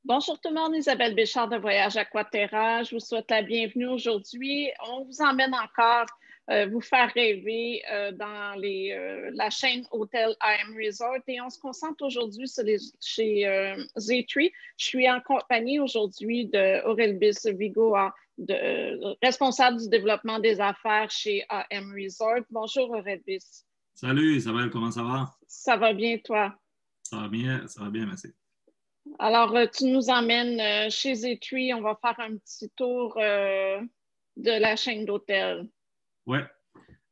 Bonjour tout le monde, Isabelle Béchard de Voyage Aquaterra. Je vous souhaite la bienvenue aujourd'hui. On vous emmène encore vous faire rêver dans la chaîne Hôtel IM Resort et on se concentre aujourd'hui chez Z3. Je suis en compagnie aujourd'hui de Aurelbis Vigo, responsable du développement des affaires chez AM Resort. Bonjour Aurelbis. Salut Isabelle, comment ça va? Ça va bien toi? Ça va bien, merci. Alors, tu nous emmènes chez Z3. On va faire un petit tour de la chaîne d'hôtels. Oui.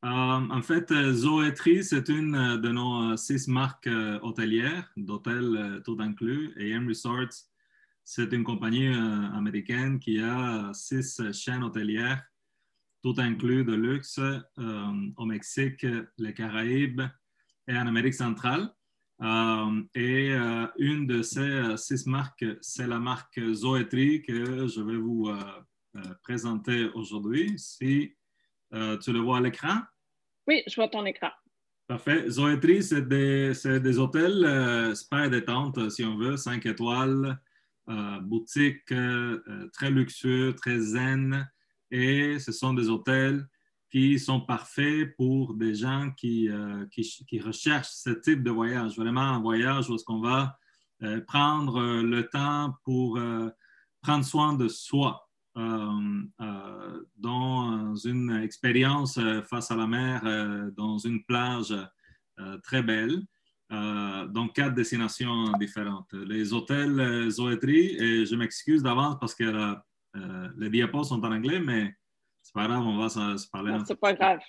En fait, Zoetry, c'est une de nos 6 marques hôtelières d'hôtels tout inclus. Et AM Resorts, c'est une compagnie américaine qui a 6 chaînes hôtelières, tout inclus de luxe, au Mexique, les Caraïbes et en Amérique centrale. Une de ces 6 marques, c'est la marque Zoetry que je vais vous présenter aujourd'hui. Si tu le vois à l'écran. Oui, je vois ton écran. Parfait. Zoetry, c'est des hôtels spa et détente, si on veut, 5 étoiles, boutique très luxueux, très zen. Et ce sont des hôtels qui sont parfaits pour des gens qui recherchent ce type de voyage. Vraiment un voyage où est-ce qu'on va prendre le temps pour prendre soin de soi dans une expérience face à la mer, dans une plage très belle, dans 4 destinations différentes. Les hôtels Zoetry, et je m'excuse d'avance parce que les diapos sont en anglais, mais c'est pas grave, on va se parler. C'est pas grave.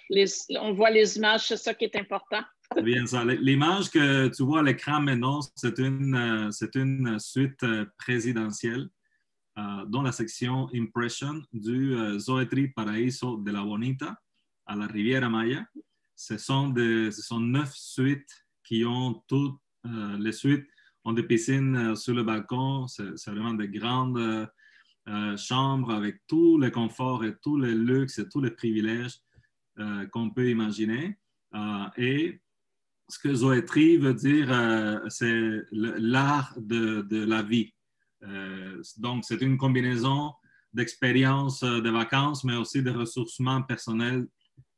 On voit les images, c'est ça qui est important. C'est bien ça. L'image que tu vois à l'écran maintenant, c'est une suite présidentielle dans la section Impression du Zoetry Paraíso de la Bonita à la Riviera Maya. Ce sont 9 suites qui ont toutes les suites ont des piscines sur le balcon. C'est vraiment des grandes chambres avec tous les conforts et tous les luxes et tous les privilèges qu'on peut imaginer. Et ce que Zoetry veut dire, c'est l'art de la vie. Donc, c'est une combinaison d'expériences de vacances, mais aussi de ressourcement personnel,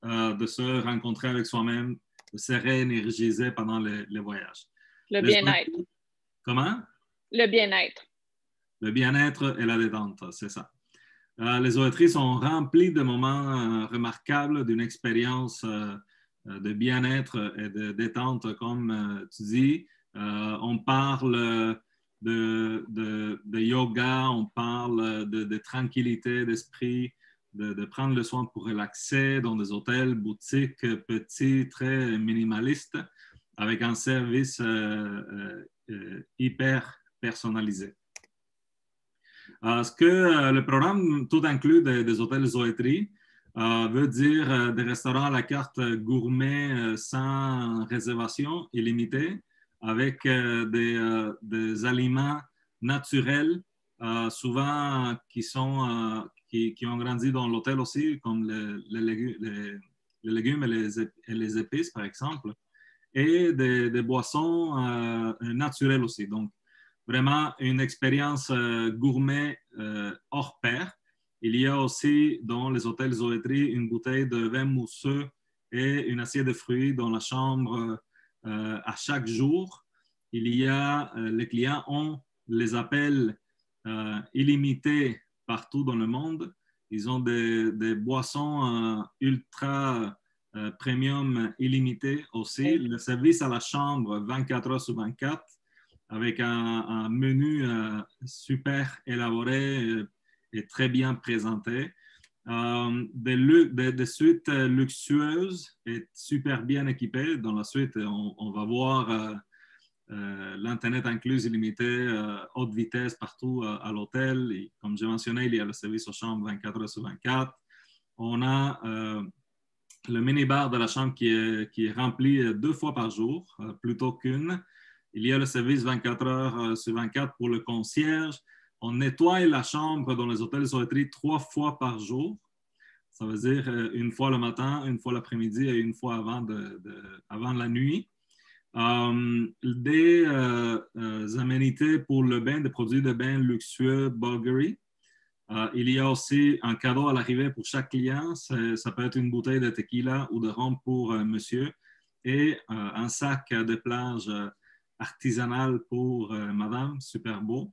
de se rencontrer avec soi-même, de se réénergiser pendant les voyages. Le bien-être. Comment? Le bien-être. Le bien-être et la détente, c'est ça. Les Zoetry sont remplis de moments remarquables, d'une expérience de bien-être et de détente, comme tu dis. On parle de yoga, on parle de tranquillité d'esprit, de prendre le soin pour relaxer dans des hôtels, boutiques petits, très minimalistes, avec un service hyper personnalisé. Ce que le programme tout inclus des hôtels Zoetry veut dire des restaurants à la carte gourmet sans réservation illimitée, avec des aliments naturels, souvent qui ont grandi dans l'hôtel aussi, comme les légumes et les épices, par exemple, et des boissons naturelles aussi. Donc, vraiment une expérience gourmet hors pair. Il y a aussi dans les hôtels Zoetry une bouteille de vin mousseux et une assiette de fruits dans la chambre à chaque jour. Les clients ont les appels illimités partout dans le monde. Ils ont des boissons ultra premium illimitées aussi. Le service à la chambre 24 heures sur 24 avec un menu super élaboré et très bien présenté. Des suites luxueuses et super bien équipées. Dans la suite, on va voir l'Internet inclus illimité, haute vitesse partout à l'hôtel. Et comme j'ai mentionné, il y a le service aux chambres 24 heures sur 24. On a le minibar de la chambre qui est rempli 2 fois par jour, plutôt qu'une. Il y a le service 24 heures sur 24 pour le concierge. On nettoie la chambre dans les hôtels Zoetry 3 fois par jour. Ça veut dire une fois le matin, une fois l'après-midi et une fois avant la nuit. Des aménités pour le bain, des produits de bain luxueux Bulgari. Il y a aussi un cadeau à l'arrivée pour chaque client. Ça peut être une bouteille de tequila ou de rhum pour monsieur et un sac de plage artisanal pour madame, super beau.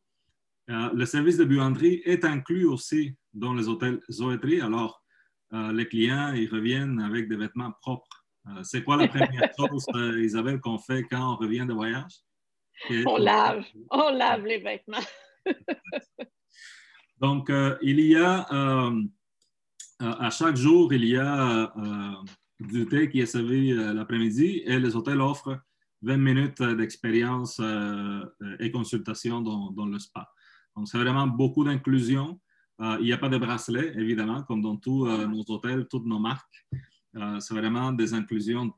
Le service de buanderie est inclus aussi dans les hôtels Zoétry. Alors, les clients, ils reviennent avec des vêtements propres. C'est quoi la première chose, Isabelle, qu'on fait quand on revient de voyage? On lave les vêtements. Donc, il y a, à chaque jour, il y a du thé qui est servi l'après-midi et les hôtels offrent 20 minutes d'expérience et consultation dans le spa. Donc, c'est vraiment beaucoup d'inclusion. Il n'y a pas de bracelet, évidemment, comme dans tous nos hôtels, toutes nos marques. C'est vraiment des inclusions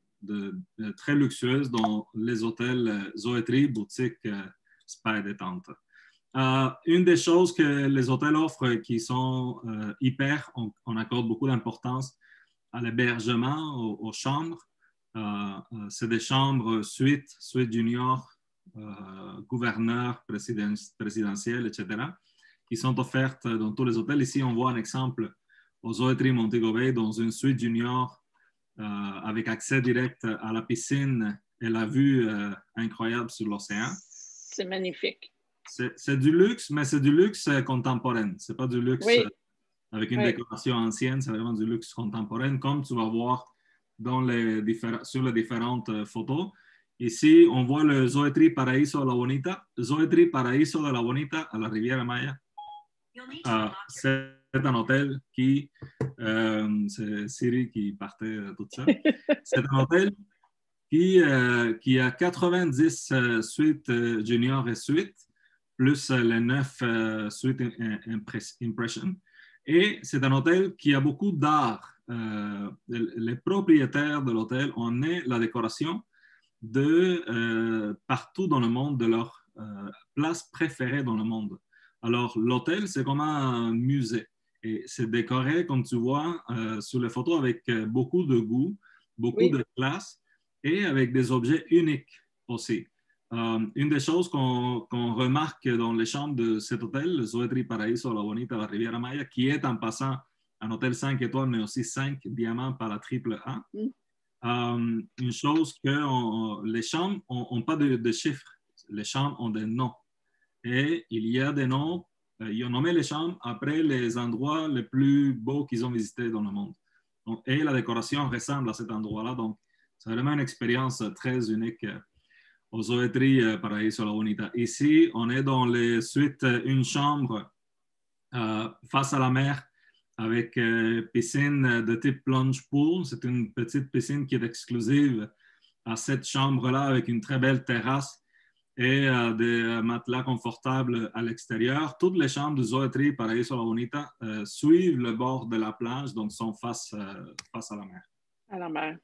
très luxueuses dans les hôtels Zoétry, boutique, spa et détente. Une des choses que les hôtels offrent qui sont on accorde beaucoup d'importance à l'hébergement, aux chambres. C'est des chambres suite junior, gouverneur, présidentiel, etc., qui sont offertes dans tous les hôtels. Ici, on voit un exemple au Zoétry Montego Bay dans une suite junior avec accès direct à la piscine et la vue incroyable sur l'océan. C'est magnifique. C'est du luxe, mais c'est du luxe contemporain. Ce n'est pas du luxe avec une décoration ancienne, c'est vraiment du luxe contemporain, comme tu vas voir sur les différentes photos. Ici, on voit le Zoétry Paraíso de la Bonita. Zoétry Paraíso de la Bonita à la Riviera Maya. C'est un hôtel qui... c'est Siri qui partait toute seule. C'est un hôtel qui a 90 suites junior et suites, plus les 9 suites impression. Et c'est un hôtel qui a beaucoup d'art. Les propriétaires de l'hôtel ont amené la décoration de partout dans le monde, de leur place préférée dans le monde. Alors, l'hôtel, c'est comme un musée. Et c'est décoré, comme tu vois, sur les photos, avec beaucoup de goût, beaucoup de classe et avec des objets uniques aussi. Une des choses qu'on remarque dans les chambres de cet hôtel, le Zoétry Paraíso de la Bonita, la Riviera Maya, qui est en passant un hôtel 5 étoiles, mais aussi 5 diamants par la triple A. Une chose que les chambres n'ont pas de chiffres. Les chambres ont des noms. Et il y a des noms, ils ont nommé les chambres après les endroits les plus beaux qu'ils ont visités dans le monde. Donc, et la décoration ressemble à cet endroit-là. Donc, c'est vraiment une expérience très unique au Zoétry Paraíso de la Bonita. Ici, on est dans les suites, une chambre face à la mer avec piscine de type plunge pool. C'est une petite piscine qui est exclusive à cette chambre-là avec une très belle terrasse et des matelas confortables à l'extérieur. Toutes les chambres de Zoétry Paraíso de la Bonita suivent le bord de la plage, donc sont face à la mer. À la mer.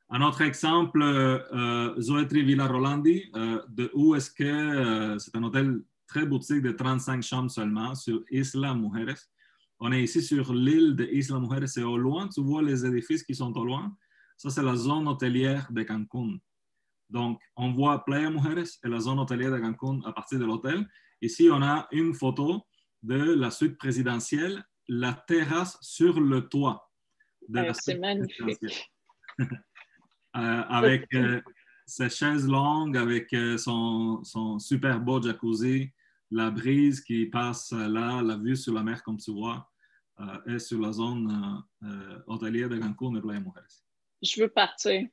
Un autre exemple, Zoétry Villa Rolandi, de où est-ce que c'est un hôtel très boutique de 35 chambres seulement sur Isla Mujeres. On est ici sur l'île de Isla Mujeres et au loin, tu vois les édifices qui sont au loin. Ça, c'est la zone hôtelière de Cancún. Donc, on voit Playa Mujeres et la zone hôtelière de Cancún à partir de l'hôtel. Ici, on a une photo de la suite présidentielle, la terrasse sur le toit de la suite présidentielle. Avec ses chaises longues, avec son super beau jacuzzi, la brise qui passe là, la vue sur la mer, comme tu vois, est sur la zone hôtelière de Cancún et Playa Mujeres. Je veux partir.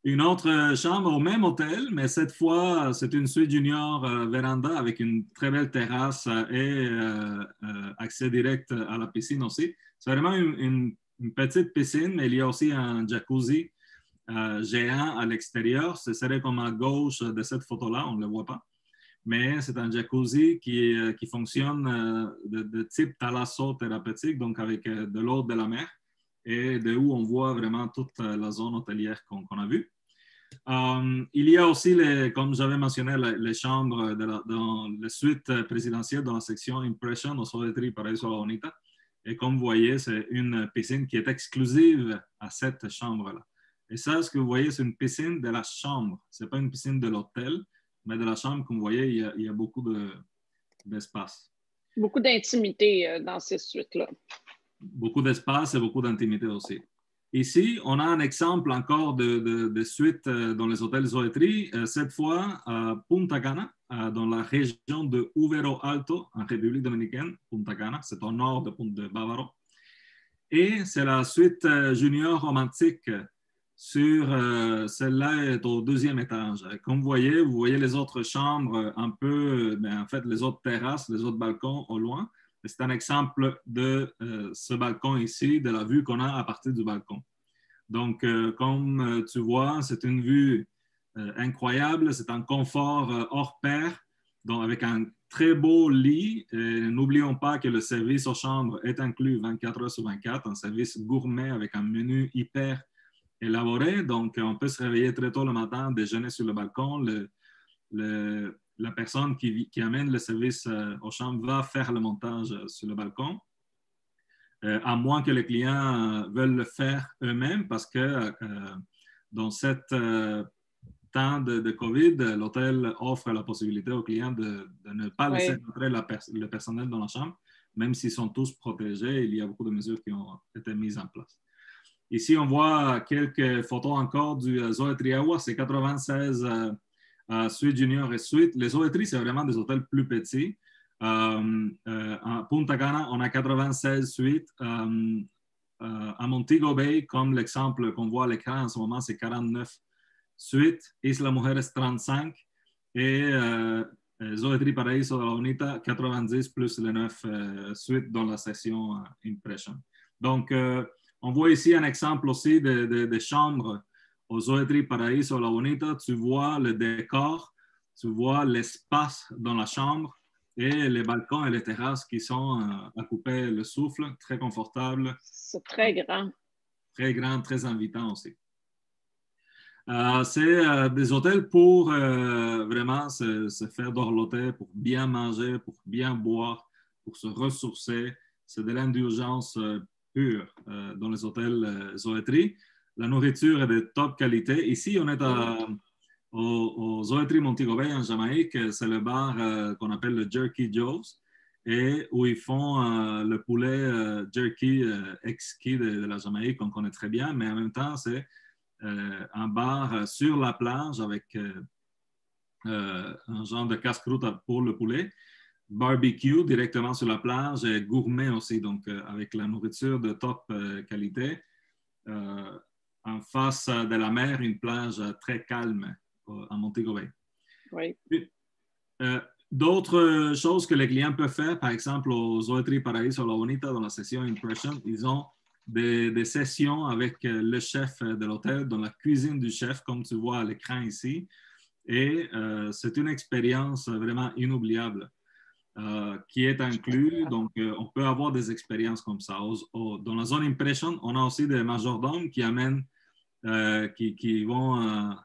Une autre chambre au même hôtel, mais cette fois, c'est une suite junior véranda avec une très belle terrasse et accès direct à la piscine aussi. C'est vraiment une petite piscine, mais il y a aussi un jacuzzi géant à l'extérieur. Ce serait comme à gauche de cette photo-là, on ne le voit pas. Mais c'est un jacuzzi qui fonctionne de type thalasso thérapeutique, donc avec de l'eau de la mer et de où on voit vraiment toute la zone hôtelière qu'on a vue. Il y a aussi, comme j'avais mentionné, les chambres dans les suites présidentielles dans la section Impression au Zoétry Paraíso de la Bonita. Et comme vous voyez, c'est une piscine qui est exclusive à cette chambre-là. Et ça, ce que vous voyez, c'est une piscine de la chambre. Ce n'est pas une piscine de l'hôtel, mais de la chambre, comme vous voyez, il y a beaucoup d'espace. Beaucoup d'intimité dans ces suites-là. Beaucoup d'espace et beaucoup d'intimité aussi. Ici, on a un exemple encore de suite dans les hôtels Zoetri, cette fois à Punta Cana, dans la région de Uvero Alto, en République dominicaine. Punta Cana, c'est au nord de Bávaro. Et c'est la suite junior romantique. Celle-là est au deuxième étage. Comme vous voyez les autres chambres un peu, mais en fait, les autres terrasses, les autres balcons au loin. C'est un exemple de ce balcon ici, de la vue qu'on a à partir du balcon. Donc, comme tu vois, c'est une vue incroyable, c'est un confort hors pair, donc avec un très beau lit. N'oublions pas que le service aux chambres est inclus 24 heures sur 24, un service gourmet avec un menu hyper élaboré. Donc, on peut se réveiller très tôt le matin, déjeuner sur le balcon. La personne qui amène le service aux chambres va faire le montage sur le balcon, à moins que les clients veulent le faire eux-mêmes, parce que dans cette temps de COVID, l'hôtel offre la possibilité aux clients de ne pas laisser entrer le personnel dans la chambre, même s'ils sont tous protégés. Il y a beaucoup de mesures qui ont été mises en place. Ici, on voit quelques photos encore du Zoetri Agua. C'est 96 suite junior et suite. Les Zoetri, c'est vraiment des hôtels plus petits. À Punta Cana, on a 96 suites. À Montego Bay, comme l'exemple qu'on voit à l'écran en ce moment, c'est 49 suites. Isla Mujeres, 35. Et Zoetri Paraíso de la Bonita, 90 plus les 9 suites dans la session Impression. Donc, on voit ici un exemple aussi de chambres au Zoetri Paraíso de la Bonita. Tu vois le décor, tu vois l'espace dans la chambre et les balcons et les terrasses qui sont à couper le souffle, très confortables. C'est très grand. Très grand, très invitant aussi. C'est des hôtels pour vraiment se faire dorloter, pour bien manger, pour bien boire, pour se ressourcer. C'est de l'indulgence pure dans les hôtels Zoetri. La nourriture est de top qualité. Ici, on est au Zoetri Montego Bay en Jamaïque. C'est le bar qu'on appelle le Jerky Joe's, et où ils font le poulet jerky exquis de la Jamaïque, qu'on connaît très bien, mais en même temps, c'est un bar sur la plage avec un genre de casse-croûte pour le poulet, barbecue directement sur la plage et gourmet aussi, donc avec la nourriture de top qualité. En face de la mer, une plage très calme à Montego Bay. Oui. D'autres choses que les clients peuvent faire, par exemple au Zoetri Paraíso de la Bonita, dans la session Impression, ils ont des sessions avec le chef de l'hôtel, dans la cuisine du chef, comme tu vois à l'écran ici. Et c'est une expérience vraiment inoubliable qui est inclus. Donc, on peut avoir des expériences comme ça. Dans la zone Impression, on a aussi des majordomes qui amènent, qui vont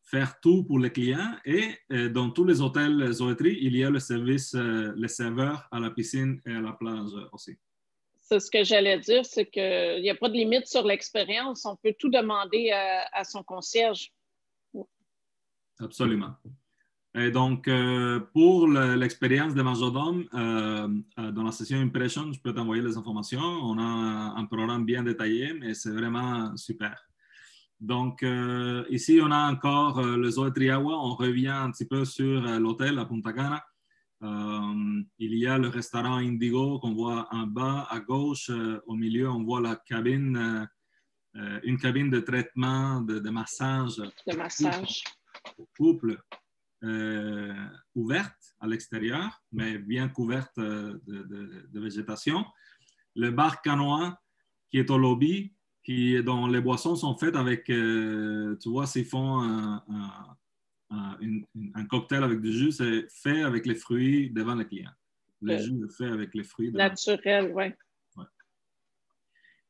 faire tout pour les clients. Et dans tous les hôtels Zoetri, il y a le service, les serveurs à la piscine et à la plage aussi. C'est ce que j'allais dire, c'est qu'il n'y a pas de limite sur l'expérience. On peut tout demander à son concierge. Absolument. Et donc, pour l'expérience de majordome, dans la session Impression, je peux t'envoyer les informations. On a un programme bien détaillé, mais c'est vraiment super. Donc, ici, on a encore le Zoetri Agua. On revient un petit peu sur l'hôtel à Punta Cana. Il y a le restaurant Indigo qu'on voit en bas à gauche. Au milieu, on voit la cabine, une cabine de traitement, de massage. De massage. Couple, ouverte à l'extérieur, mais bien couverte de végétation. Le bar canois qui est au lobby, dont les boissons sont faites avec, tu vois, s'ils font un cocktail avec du jus, c'est fait avec les fruits devant le client. Le jus est fait avec les fruits. Naturel, oui. Ouais.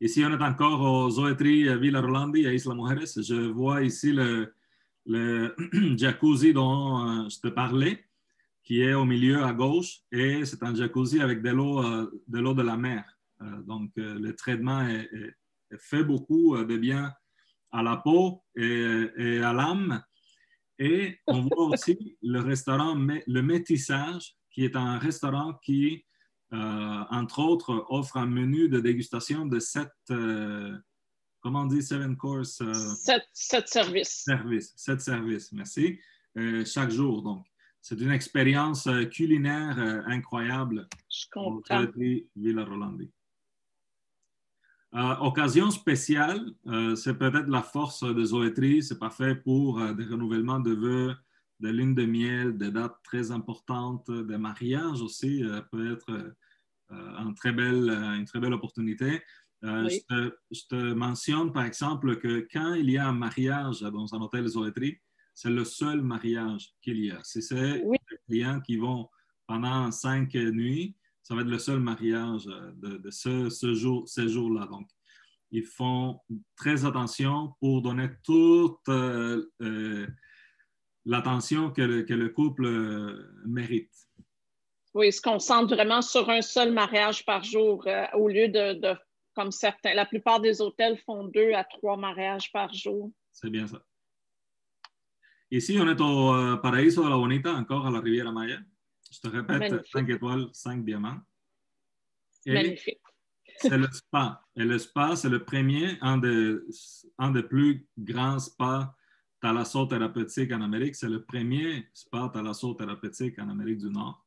Ici, on est encore au Zoetri Villa Rolandi à Isla Mujeres. Je vois ici le jacuzzi dont je te parlais, qui est au milieu à gauche, et c'est un jacuzzi avec de l'eau de la mer. Donc, le traitement est fait beaucoup de bien à la peau et à l'âme. Et on voit aussi le restaurant, le Métissage, qui est un restaurant qui, entre autres, offre un menu de dégustation de 7, comment on dit, 7 courses? 7 services. 7 services, merci. Chaque jour, donc. C'est une expérience culinaire incroyable. Je comprends. Villa Rolandi. Occasion spéciale, c'est peut-être la force de Zoétry. C'est pas fait pour des renouvellements de vœux, de lune de miel, des dates très importantes, des mariages aussi, peut être une très belle opportunité. Oui. Je te mentionne par exemple que quand il y a un mariage dans un hôtel Zoétry, c'est le seul mariage qu'il y a. Si c'est Oui. des clients qui vont pendant 5 nuits, ça va être le seul mariage de ces jours-là. Donc, ils font très attention pour donner toute l'attention que le couple mérite. Oui, ils se concentrent vraiment sur un seul mariage par jour au lieu de, comme certains, la plupart des hôtels font 2 à 3 mariages par jour. C'est bien ça. Ici, on est au Paraíso de la Bonita, encore à la Riviera Maya. Je te répète, magnifique. 5 étoiles, 5 diamants. Et magnifique. C'est le spa. Et le spa, c'est le premier, un des plus grands spas thalassothérapeutique en Amérique. C'est le premier spa thalassothérapeutique en Amérique du Nord.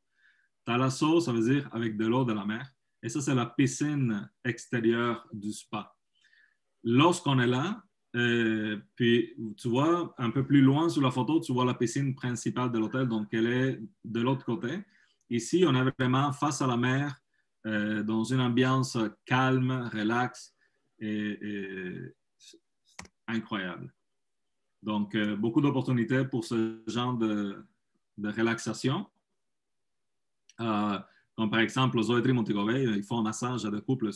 Thalasso, ça veut dire avec de l'eau de la mer. Et ça, c'est la piscine extérieure du spa. Lorsqu'on est là, puis tu vois, un peu plus loin sur la photo, tu vois la piscine principale de l'hôtel, donc elle est de l'autre côté. Ici, on est vraiment face à la mer, dans une ambiance calme, relaxe et incroyable. Donc, beaucoup d'opportunités pour ce genre de relaxation. Comme par exemple, aux Zoétry Montego Bay, ils font un massage de couple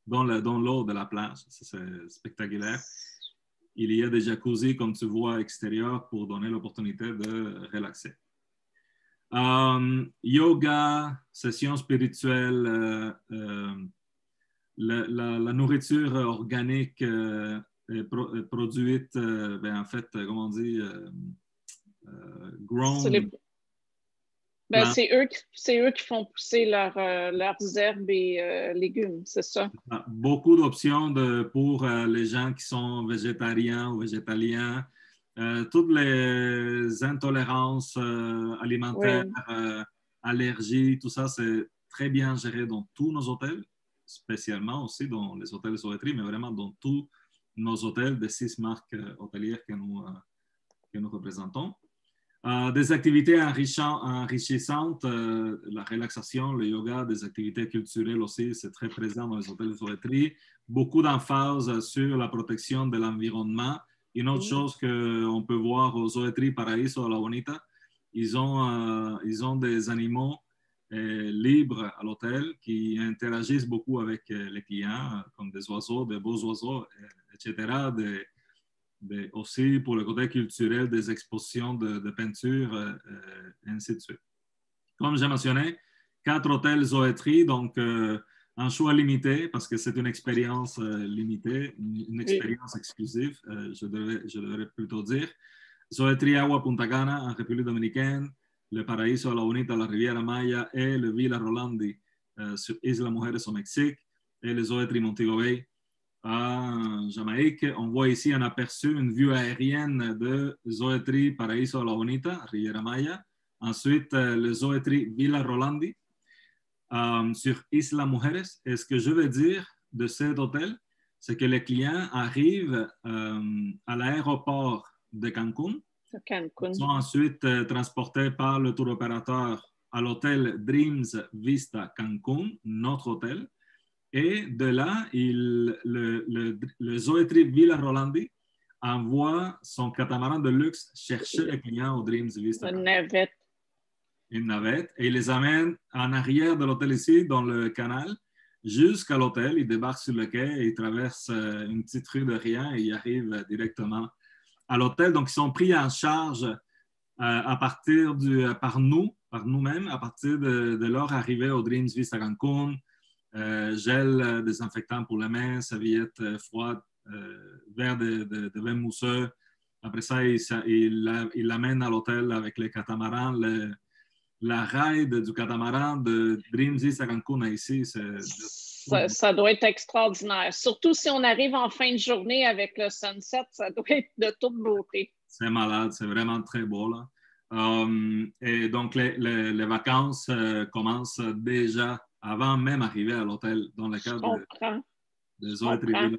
dans l'eau de la plage. C'est spectaculaire. Il y a des jacuzzis, comme tu vois, extérieurs pour donner l'opportunité de relaxer. Yoga, session spirituelle, la nourriture organique produite, en fait, comment on dit, grown. C'est eux qui font pousser leurs herbes et légumes, c'est ça? Beaucoup d'options pour les gens qui sont végétariens ou végétaliens. Toutes les intolérances alimentaires, oui. Allergies, tout ça, c'est très bien géré dans tous nos hôtels, spécialement aussi dans les hôtels Zoétry, mais vraiment dans tous nos hôtels des 6 marques hôtelières que nous représentons. Des activités enrichissantes, la relaxation, le yoga, des activités culturelles aussi, c'est très présent dans les hôtels Zoétry. Beaucoup d'emphase sur la protection de l'environnement. Une autre chose qu'on peut voir aux Zoétry Paraíso de la Bonita, ils ont des animaux libres à l'hôtel qui interagissent beaucoup avec les clients, comme des oiseaux, des beaux oiseaux, etc., aussi pour le côté culturel des expositions de peinture, ainsi de suite. Comme j'ai mentionné, 4 hôtels Zoétry, donc un choix limité parce que c'est une expérience limitée, une expérience exclusive, je devrais plutôt dire. Zoétry Agua Punta Cana en République dominicaine, le Paraíso de la Bonita, la Riviera Maya et le Villa Rolandi sur Isla Mujeres au Mexique et le Zoétry Montego Bay en Jamaïque. On voit ici un aperçu, une vue aérienne de Zoétry Paraíso de la Bonita, Riviera Maya. Ensuite, le Zoétry Villa Rolandi sur Isla Mujeres. Et ce que je veux dire de cet hôtel, c'est que les clients arrivent à l'aéroport de Cancún. Ils sont ensuite transportés par le tour opérateur à l'hôtel Dreams Vista Cancún, notre hôtel. Et de là, le Zoétry Villa Rolandi envoie son catamaran de luxe chercher les clients au Dreams Vista. Une navette. Et il les amène en arrière de l'hôtel ici, dans le canal, jusqu'à l'hôtel. Il débarque sur le quai et il traverse une petite rue de rien et il arrive directement à l'hôtel. Donc, ils sont pris en charge par nous-mêmes, à partir de leur arrivée au Dreams Vista Cancún. Gel désinfectant pour les mains, serviettes froides verre de vin mousseux. Après ça, il l'amène à l'hôtel avec les catamarans. La ride du catamaran de Dreamsy à Cancun ici, ça doit être extraordinaire. Surtout si on arrive en fin de journée avec le sunset, ça doit être de toute beauté. C'est malade, c'est vraiment très beau là. Et donc, les vacances commencent déjà avant même d'arriver à l'hôtel dans le cadre des Zoetrieville.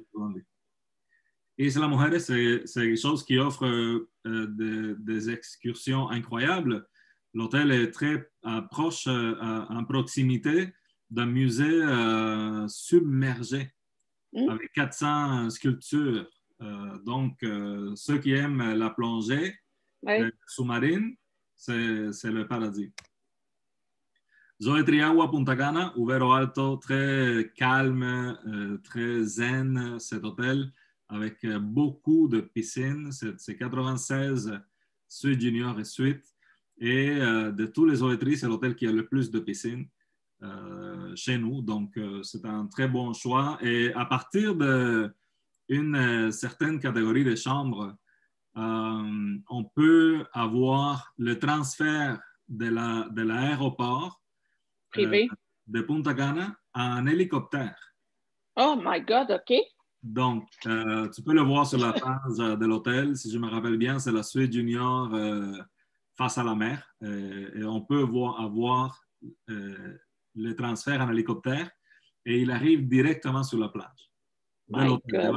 Isla Mujeres, c'est quelque chose qui offre des excursions incroyables. L'hôtel est très proche, en proximité d'un musée submergé avec 400 sculptures. Donc, ceux qui aiment la plongée sous-marine, c'est le paradis. Zoetriagua Punta Cana, Uvero Alto, très calme, très zen cet hôtel, avec beaucoup de piscines. C'est 96 suites junior et suites. Et de tous les Zoetri, c'est l'hôtel qui a le plus de piscines chez nous. Donc, c'est un très bon choix. Et à partir d'une certaine catégorie de chambres, on peut avoir le transfert de l'aéroport privé de Punta Cana en hélicoptère. Oh my God, OK. Donc, tu peux le voir sur la page de l'hôtel. Si je me rappelle bien, c'est la suite junior face à la mer. Et on peut avoir le transfert en hélicoptère et il arrive directement sur la plage de l'hôtel.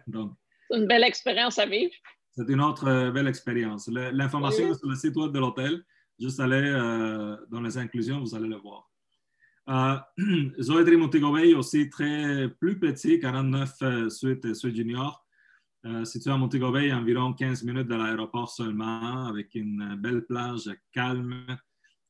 Donc, c'est une belle expérience à vivre. C'est une autre belle expérience. L'information est sur le site web de l'hôtel. Juste aller dans les inclusions, vous allez le voir. Zoetri Montego Bay aussi très plus petit, 49 suites junior. Situé à Montego Bay, environ 15 minutes de l'aéroport seulement, avec une belle plage calme.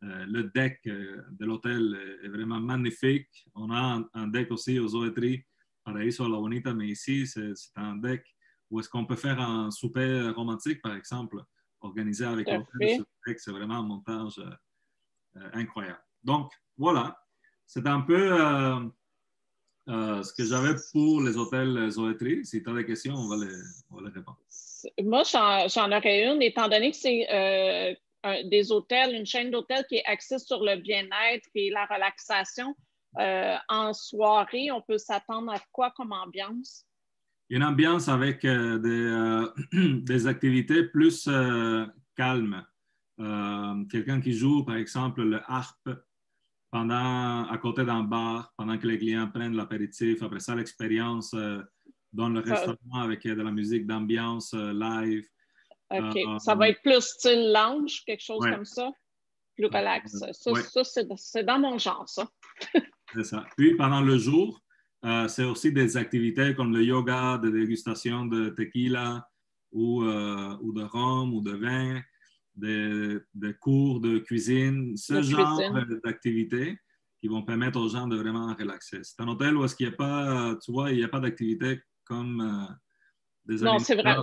Le deck de l'hôtel est vraiment magnifique. On a un deck aussi aux Zoetri Paraíso La Bonita, mais ici, c'est un deck où est-ce qu'on peut faire un souper romantique, par exemple, organisé avec l'hôtel. C'est vraiment un montage incroyable. Donc, voilà. C'est un peu ce que j'avais pour les hôtels Zoetri. Si tu as des questions, on va les répondre. Moi, j'en aurais une, étant donné que c'est des hôtels, une chaîne d'hôtels qui est axée sur le bien-être et la relaxation. En soirée, on peut s'attendre à quoi comme ambiance? Une ambiance avec des activités plus calmes. Quelqu'un qui joue, par exemple, le harpe à côté d'un bar, pendant que les clients prennent l'apéritif. Après ça, l'expérience dans le restaurant avec de la musique d'ambiance live. OK. Ça va être plus style lounge, quelque chose comme ça? Plus relax. Ça, c'est dans mon genre, ça. C'est ça. Puis, pendant le jour, c'est aussi des activités comme le yoga, de dégustation de tequila ou de rhum ou de vin, des cours de cuisine, ce genre d'activités qui vont permettre aux gens de vraiment relaxer. C'est un hôtel où est-ce qu'il n'y a pas, tu vois, il n'y a pas d'activité comme des non, c'est vrai.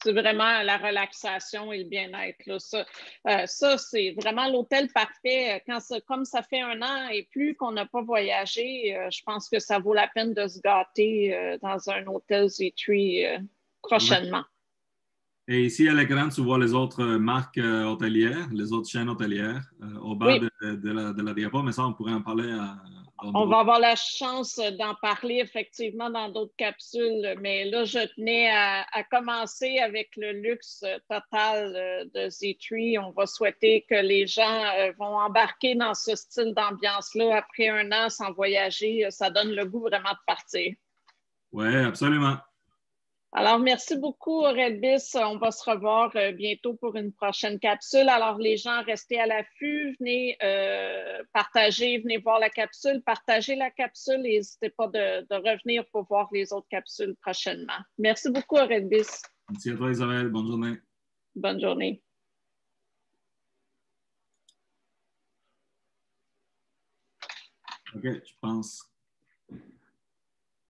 C'est vraiment la relaxation et le bien-être. Ça c'est vraiment l'hôtel parfait. Comme ça fait 1 an et plus qu'on n'a pas voyagé, je pense que ça vaut la peine de se gâter dans un hôtel Zoetri prochainement. Et ici, à l'écran, tu vois les autres marques hôtelières, les autres chaînes hôtelières au bas de la diapo, mais ça, on pourrait en parler on va avoir la chance d'en parler effectivement dans d'autres capsules, mais là, je tenais à commencer avec le luxe total de Zoetri. On va souhaiter que les gens vont embarquer dans ce style d'ambiance-là après 1 an sans voyager. Ça donne le goût vraiment de partir. Oui, absolument. Alors, merci beaucoup, Redbis. On va se revoir bientôt pour une prochaine capsule. Alors, les gens, restez à l'affût. Venez partager, venez voir la capsule, partagez la capsule et n'hésitez pas de revenir pour voir les autres capsules prochainement. Merci beaucoup, Redbis. Merci à toi, Isabelle. Bonne journée. Bonne journée. OK, je pense